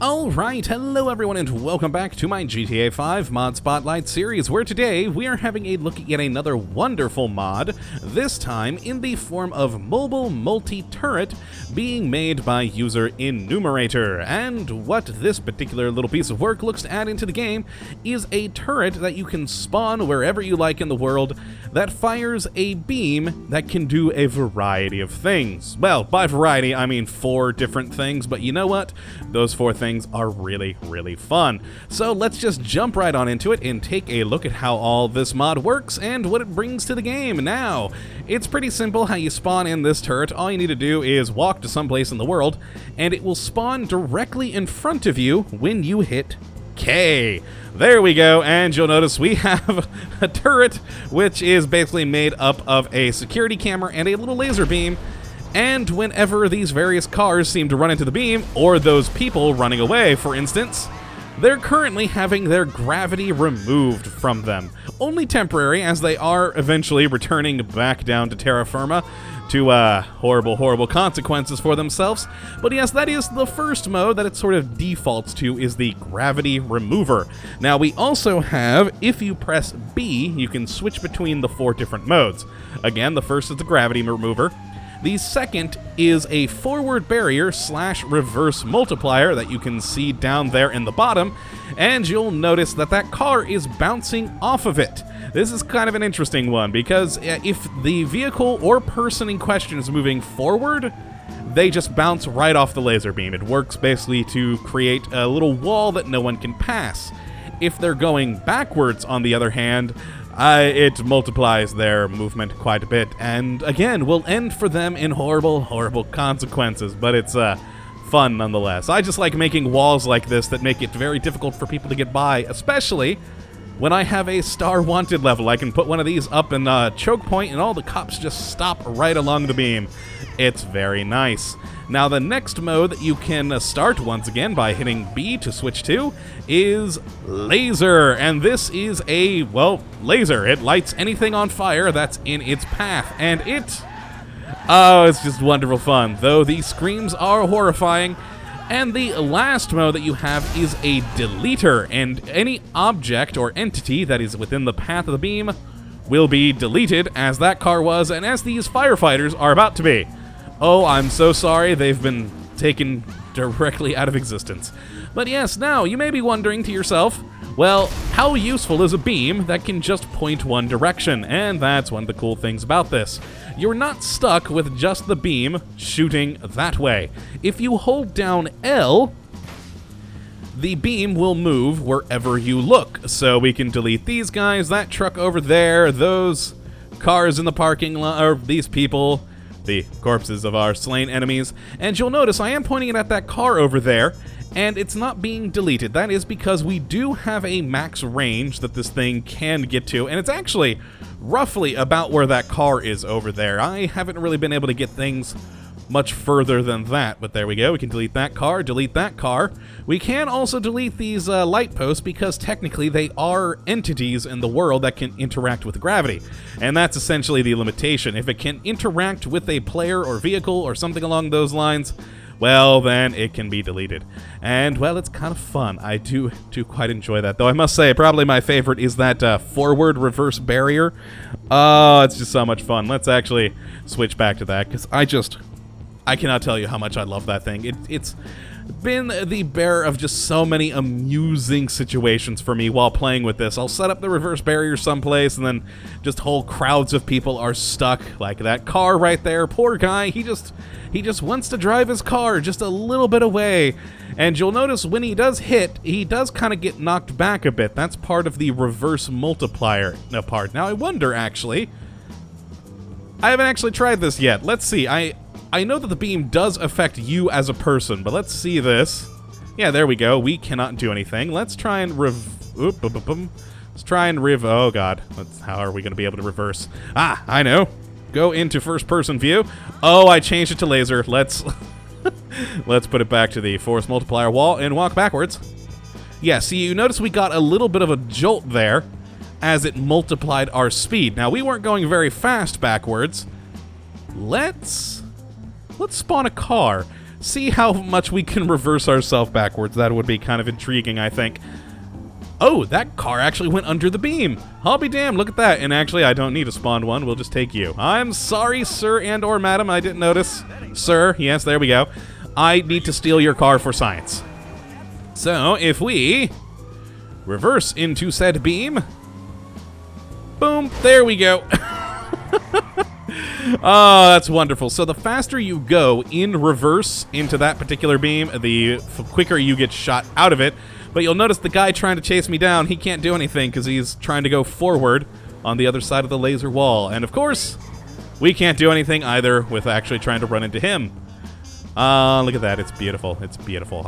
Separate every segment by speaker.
Speaker 1: Alright, hello everyone and welcome back to my GTA 5 Mod Spotlight series, where today we are having a look at yet another wonderful mod, this time in the form of mobile multi-turret being made by user Enumerator. And what this particular little piece of work looks to add into the game is a turret that you can spawn wherever you like in the world that fires a beam that can do a variety of things. Well, by variety I mean 4 different things, but you know what? Those 4 things are really fun. So let's just jump right on into it and take a look at how all this mod works and what it brings to the game. Now, it's pretty simple how you spawn in this turret. All you need to do is walk to someplace in the world and it will spawn directly in front of you when you hit K. There we go, and you'll notice we have a turret which is basically made up of a security camera and a little laser beam. And whenever these various cars seem to run into the beam, or those people running away, for instance, they're currently having their gravity removed from them. Only temporary, as they are eventually returning back down to terra firma to horrible consequences for themselves. But yes, that is the first mode that it sort of defaults to, is the gravity remover. Now we also have, if you press B, you can switch between the 4 different modes. Again, the first is the gravity remover. The second is a forward barrier / reverse multiplier that you can see down there in the bottom, and you'll notice that that car is bouncing off of it. This is kind of an interesting one, because if the vehicle or person in question is moving forward, they just bounce right off the laser beam. It works basically to create a little wall that no one can pass. If they're going backwards, on the other hand, it multiplies their movement quite a bit, and again, will end for them in horrible consequences, but it's fun nonetheless. I just like making walls like this that make it very difficult for people to get by, especially when I have a star wanted level. I can put one of these up in a choke point and all the cops just stop right along the beam. It's very nice. Now the next mode that you can start once again by hitting B to switch to is laser, and this is a, well, laser. It lights anything on fire that's in its path, and it's just wonderful fun, though the screams are horrifying. And the last mode that you have is a deleter, and any object or entity that is within the path of the beam will be deleted, as that car was, and as these firefighters are about to be. Oh, I'm so sorry, they've been taken directly out of existence. But yes, now you may be wondering to yourself, well, how useful is a beam that can just point one direction? And that's one of the cool things about this. You're not stuck with just the beam shooting that way. If you hold down L, the beam will move wherever you look. So we can delete these guys, that truck over there, those cars in the parking lot, or these people, the corpses of our slain enemies. And you'll notice I am pointing it at that car over there, and it's not being deleted. That is because we do have a max range that this thing can get to, and it's actually roughly about where that car is over there. I haven't really been able to get things much further than that, but there we go. We can delete that car, delete that car. We can also delete these light posts, because technically they are entities in the world that can interact with gravity, and that's essentially the limitation. If it can interact with a player or vehicle or something along those lines, well, then it can be deleted. And, well, it's kind of fun. I do quite enjoy that, though I must say probably my favorite is that forward reverse barrier. Oh, it's just so much fun. Let's actually switch back to that, because I cannot tell you how much I love that thing. It's been the bearer of just so many amusing situations for me while playing with this. I'll set up the reverse barrier someplace, and then just whole crowds of people are stuck, like that car right there. Poor guy, he just wants to drive his car just a little bit away. And you'll notice when he does hit, he does kind of get knocked back a bit. That's part of the reverse multiplier part. Now I wonder, actually, I haven't actually tried this yet. Let's see. I know that the beam does affect you as a person, but let's see this. Yeah, there we go. We cannot do anything. Let's try and oh god. How are we going to be able to reverse? Ah, I know. Go into first person view. Oh, I changed it to laser. Let's put it back to the force multiplier wall and walk backwards. Yeah, see, you notice we got a little bit of a jolt there as it multiplied our speed. Now, we weren't going very fast backwards. Let's spawn a car. see how much we can reverse ourselves backwards. That would be kind of intriguing, I think. Oh, that car actually went under the beam. I'll be damned, look at that. And actually, I don't need to spawn one. We'll just take you. I'm sorry, sir and or madam. I didn't notice. Sir, yes, there we go. I need to steal your car for science. So, if we reverse into said beam. Boom, there we go. Oh, that's wonderful. So the faster you go in reverse into that particular beam, the quicker you get shot out of it. But you'll notice the guy trying to chase me down, he can't do anything because he's trying to go forward on the other side of the laser wall. And of course, we can't do anything either with actually trying to run into him. Look at that. It's beautiful. It's beautiful.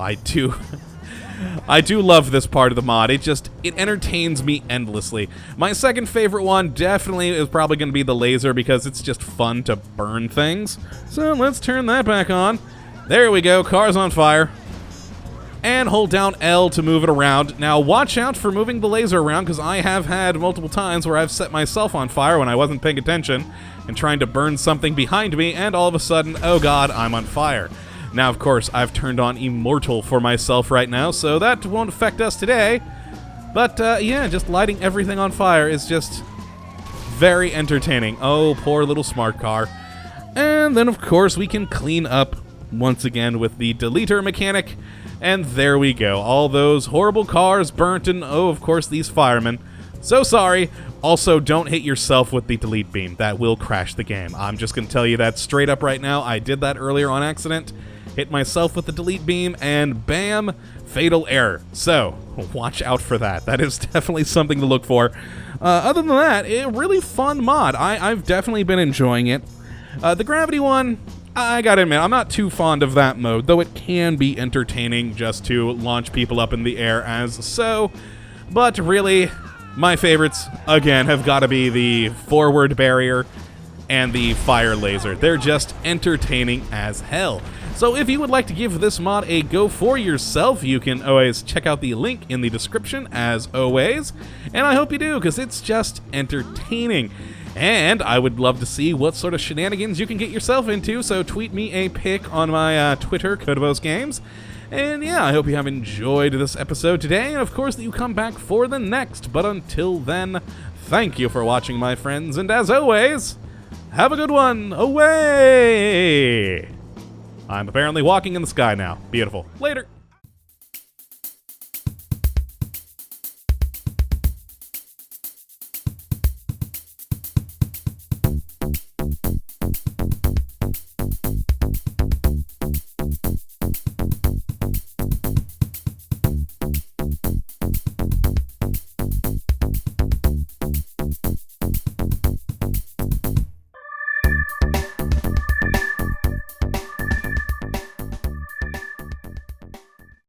Speaker 1: I do love this part of the mod. It entertains me endlessly. My second favorite one definitely is probably going to be the laser because it's just fun to burn things. So let's turn that back on. There we go. Car's on fire. And hold down L to move it around. Now watch out for moving the laser around because I have had multiple times where I've set myself on fire when I wasn't paying attention and trying to burn something behind me, and all of a sudden, oh god, I'm on fire. Now, of course, I've turned on Immortal for myself right now, so that won't affect us today. But, yeah, just lighting everything on fire is just very entertaining. Oh, poor little smart car. And then, of course, we can clean up once again with the deleter mechanic. And there we go. All those horrible cars burnt, and, oh, of course, these firemen. So sorry. Also, don't hit yourself with the delete beam. That will crash the game. I'm just going to tell you that straight up right now. I did that earlier on accident. Hit myself with the delete beam, and bam, fatal error. So, watch out for that. That is definitely something to look for. Other than that, a really fun mod. I've definitely been enjoying it. The gravity one, I gotta admit, I'm not too fond of that mode, though it can be entertaining just to launch people up in the air as so. But really, my favorites, again, have got to be the forward barrier and the fire laser. They're just entertaining as hell. So if you would like to give this mod a go for yourself, you can always check out the link in the description, as always. And I hope you do, because it's just entertaining. And I would love to see what sort of shenanigans you can get yourself into, so tweet me a pic on my Twitter, Kottabos Games. And yeah, I hope you have enjoyed this episode today, and of course that you come back for the next. But until then, thank you for watching, my friends, and as always, have a good one. Away! I'm apparently walking in the sky now. Beautiful. Later.